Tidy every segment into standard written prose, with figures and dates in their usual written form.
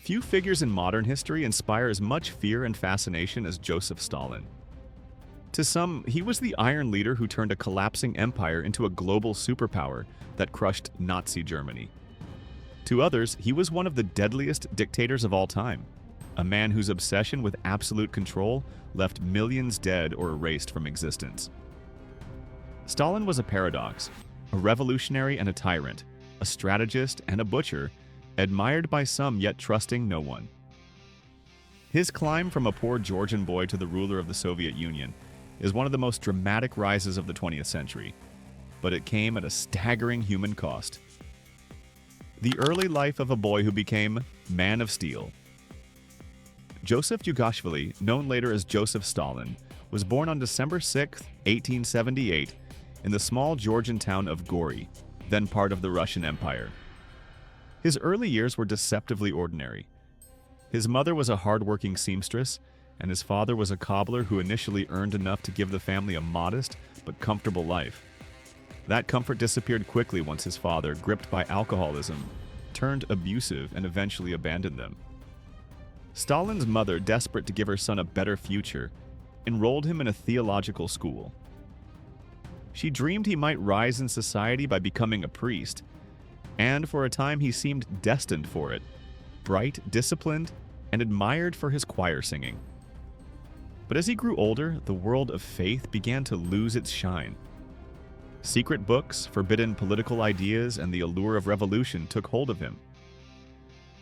Few figures in modern history inspire as much fear and fascination as Joseph Stalin. To some, he was the iron leader who turned a collapsing empire into a global superpower that crushed Nazi Germany. To others, he was one of the deadliest dictators of all time, a man whose obsession with absolute control left millions dead or erased from existence. Stalin was a paradox, a revolutionary and a tyrant, a strategist and a butcher, admired by some yet trusting no one. His climb from a poor Georgian boy to the ruler of the Soviet Union is one of the most dramatic rises of the 20th century, but it came at a staggering human cost. The early life of a boy who became Man of Steel. Joseph Dugashvili, known later as Joseph Stalin, was born on December 6, 1878, in the small Georgian town of Gori, then part of the Russian Empire. His early years were deceptively ordinary. His mother was a hard-working seamstress, and his father was a cobbler who initially earned enough to give the family a modest but comfortable life. That comfort disappeared quickly once his father, gripped by alcoholism, turned abusive and eventually abandoned them. Stalin's mother, desperate to give her son a better future, enrolled him in a theological school. She dreamed he might rise in society by becoming a priest, and for a time he seemed destined for it, bright, disciplined, and admired for his choir singing. But as he grew older, the world of faith began to lose its shine. Secret books, forbidden political ideas, and the allure of revolution took hold of him.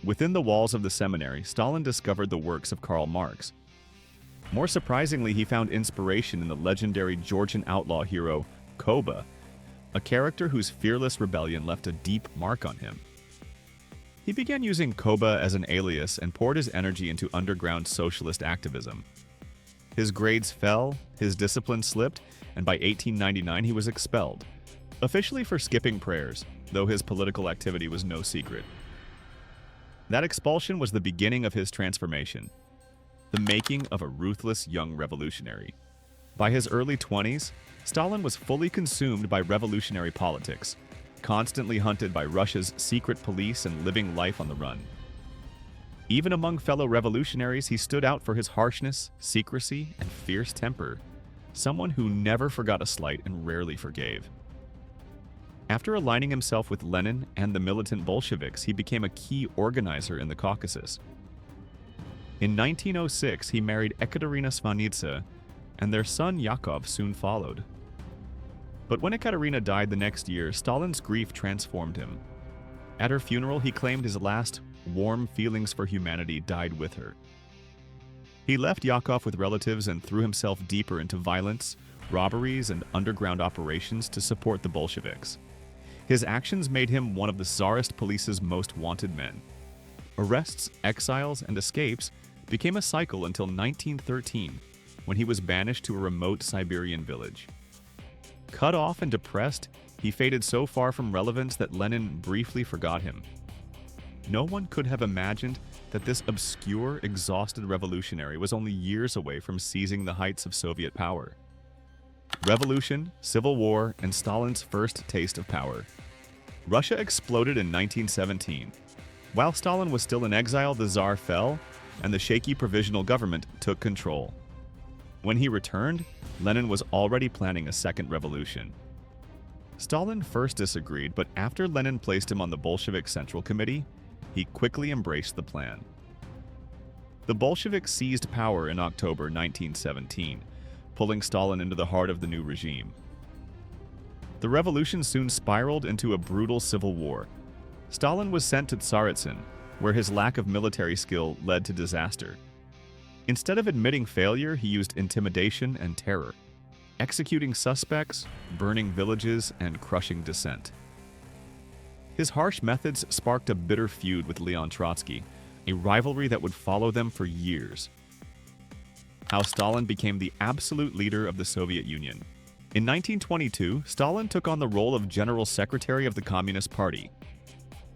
Within the walls of the seminary, Stalin discovered the works of Karl Marx. More surprisingly, he found inspiration in the legendary Georgian outlaw hero Koba, a character whose fearless rebellion left a deep mark on him. He began using Koba as an alias and poured his energy into underground socialist activism. His grades fell, his discipline slipped, and by 1899 he was expelled, officially for skipping prayers, though his political activity was no secret. That expulsion was the beginning of his transformation, the making of a ruthless young revolutionary. By his early 20s, Stalin was fully consumed by revolutionary politics, constantly hunted by Russia's secret police and living life on the run. Even among fellow revolutionaries, he stood out for his harshness, secrecy, and fierce temper, someone who never forgot a slight and rarely forgave. After aligning himself with Lenin and the militant Bolsheviks, he became a key organizer in the Caucasus. In 1906, he married Ekaterina Svanitsa, and their son Yakov soon followed. But when Ekaterina died the next year, Stalin's grief transformed him. At her funeral, he claimed his last warm feelings for humanity died with her. He left Yakov with relatives and threw himself deeper into violence, robberies, and underground operations to support the Bolsheviks. His actions made him one of the Tsarist police's most wanted men. Arrests, exiles, and escapes became a cycle until 1913, when he was banished to a remote Siberian village. Cut off and depressed, he faded so far from relevance that Lenin briefly forgot him. No one could have imagined that this obscure, exhausted revolutionary was only years away from seizing the heights of Soviet power. Revolution, civil war, and Stalin's first taste of power. Russia exploded in 1917. While Stalin was still in exile, the Tsar fell, and the shaky provisional government took control. When he returned, Lenin was already planning a second revolution. Stalin first disagreed, but after Lenin placed him on the Bolshevik Central Committee, he quickly embraced the plan. The Bolsheviks seized power in October 1917, pulling Stalin into the heart of the new regime. The revolution soon spiraled into a brutal civil war. Stalin was sent to Tsaritsyn, where his lack of military skill led to disaster. Instead of admitting failure, he used intimidation and terror, executing suspects, burning villages, and crushing dissent. His harsh methods sparked a bitter feud with Leon Trotsky, a rivalry that would follow them for years. How Stalin became the absolute leader of the Soviet Union. In 1922, Stalin took on the role of General Secretary of the Communist Party.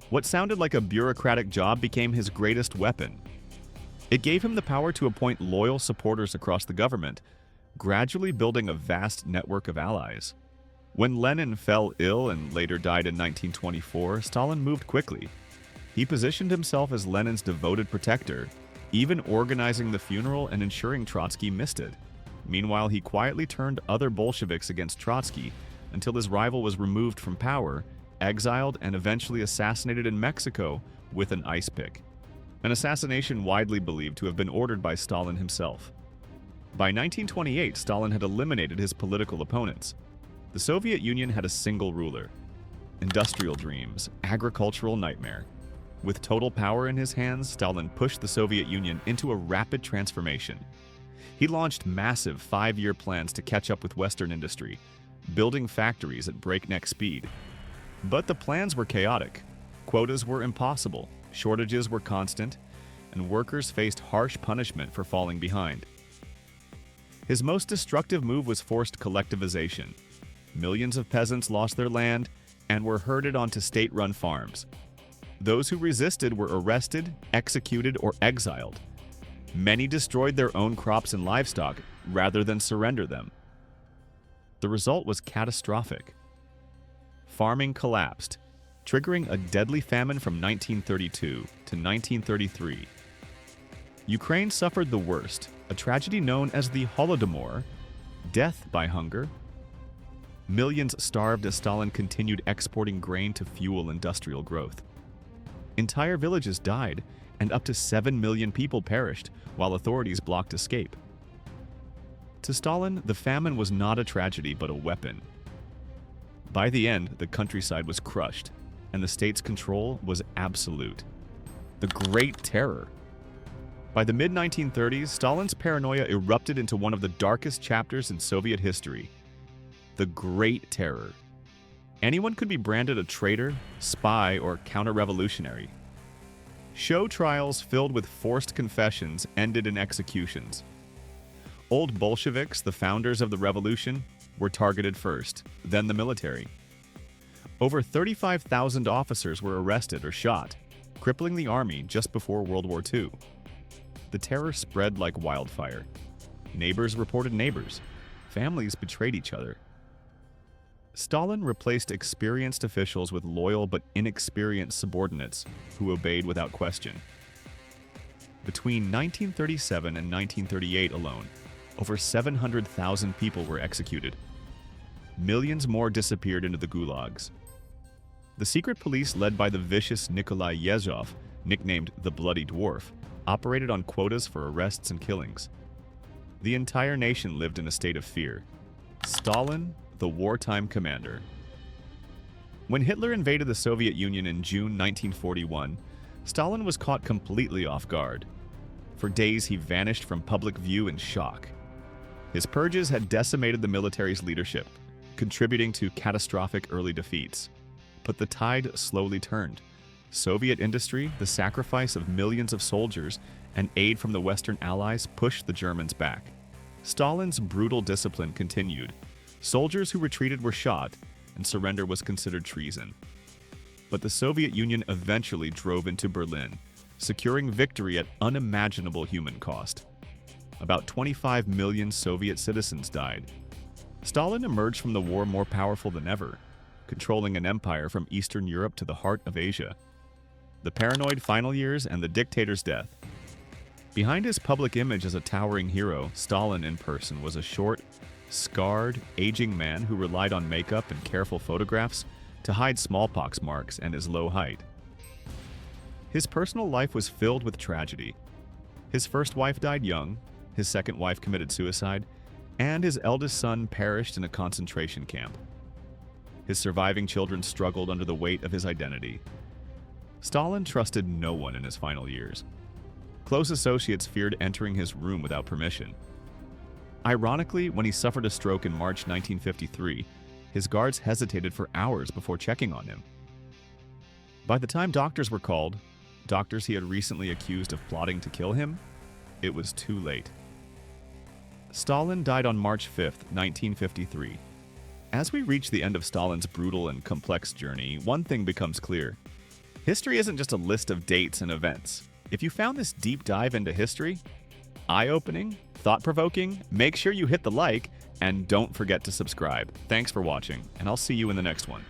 What sounded like a bureaucratic job became his greatest weapon. It gave him the power to appoint loyal supporters across the government, gradually building a vast network of allies. When Lenin fell ill and later died in 1924, Stalin moved quickly. He positioned himself as Lenin's devoted protector, even organizing the funeral and ensuring Trotsky missed it. Meanwhile, he quietly turned other Bolsheviks against Trotsky until his rival was removed from power, exiled, and eventually assassinated in Mexico with an ice pick. An assassination widely believed to have been ordered by Stalin himself. By 1928, Stalin had eliminated his political opponents. The Soviet Union had a single ruler. Industrial dreams, agricultural nightmare. With total power in his hands, Stalin pushed the Soviet Union into a rapid transformation. He launched massive 5-year plans to catch up with Western industry, building factories at breakneck speed. But the plans were chaotic. Quotas were impossible, shortages were constant, and workers faced harsh punishment for falling behind. His most destructive move was forced collectivization. Millions of peasants lost their land and were herded onto state-run farms. Those who resisted were arrested, executed, or exiled. Many destroyed their own crops and livestock rather than surrender them. The result was catastrophic. Farming collapsed, triggering a deadly famine from 1932 to 1933. Ukraine suffered the worst, a tragedy known as the Holodomor, death by hunger. Millions starved as Stalin continued exporting grain to fuel industrial growth. Entire villages died, and up to 7 million people perished while authorities blocked escape. To Stalin, the famine was not a tragedy but a weapon. By the end, the countryside was crushed, and the state's control was absolute. The Great Terror. By the mid-1930s, Stalin's paranoia erupted into one of the darkest chapters in Soviet history: the Great Terror. Anyone could be branded a traitor, spy, or counter-revolutionary. Show trials filled with forced confessions ended in executions. Old Bolsheviks, the founders of the revolution, were targeted first, then the military. Over 35,000 officers were arrested or shot, crippling the army just before World War II. The terror spread like wildfire. Neighbors reported neighbors. Families betrayed each other. Stalin replaced experienced officials with loyal but inexperienced subordinates who obeyed without question. Between 1937 and 1938 alone, over 700,000 people were executed. Millions more disappeared into the gulags. The secret police, led by the vicious Nikolai Yezhov, nicknamed the Bloody Dwarf, operated on quotas for arrests and killings. The entire nation lived in a state of fear. Stalin, the wartime commander. When Hitler invaded the Soviet Union in June 1941, Stalin was caught completely off guard. For days, he vanished from public view in shock. His purges had decimated the military's leadership, contributing to catastrophic early defeats. But the tide slowly turned. Soviet industry, the sacrifice of millions of soldiers, and aid from the Western Allies pushed the Germans back. Stalin's brutal discipline continued. Soldiers who retreated were shot, and surrender was considered treason. But the Soviet Union eventually drove into Berlin, securing victory at unimaginable human cost. About 25 million Soviet citizens died. Stalin emerged from the war more powerful than ever, controlling an empire from Eastern Europe to the heart of Asia. The paranoid final years and the dictator's death. Behind his public image as a towering hero, Stalin in person was a short, scarred, aging man who relied on makeup and careful photographs to hide smallpox marks and his low height. His personal life was filled with tragedy. His first wife died young, his second wife committed suicide, and his eldest son perished in a concentration camp. His surviving children struggled under the weight of his identity. Stalin trusted no one in his final years. Close associates feared entering his room without permission. Ironically, when he suffered a stroke in March 1953, his guards hesitated for hours before checking on him. By the time doctors were called, doctors he had recently accused of plotting to kill him, it was too late. Stalin died on March 5, 1953. As we reach the end of Stalin's brutal and complex journey, one thing becomes clear. History isn't just a list of dates and events. If you found this deep dive into history eye-opening, thought-provoking, make sure you hit the like, and don't forget to subscribe. Thanks for watching, and I'll see you in the next one.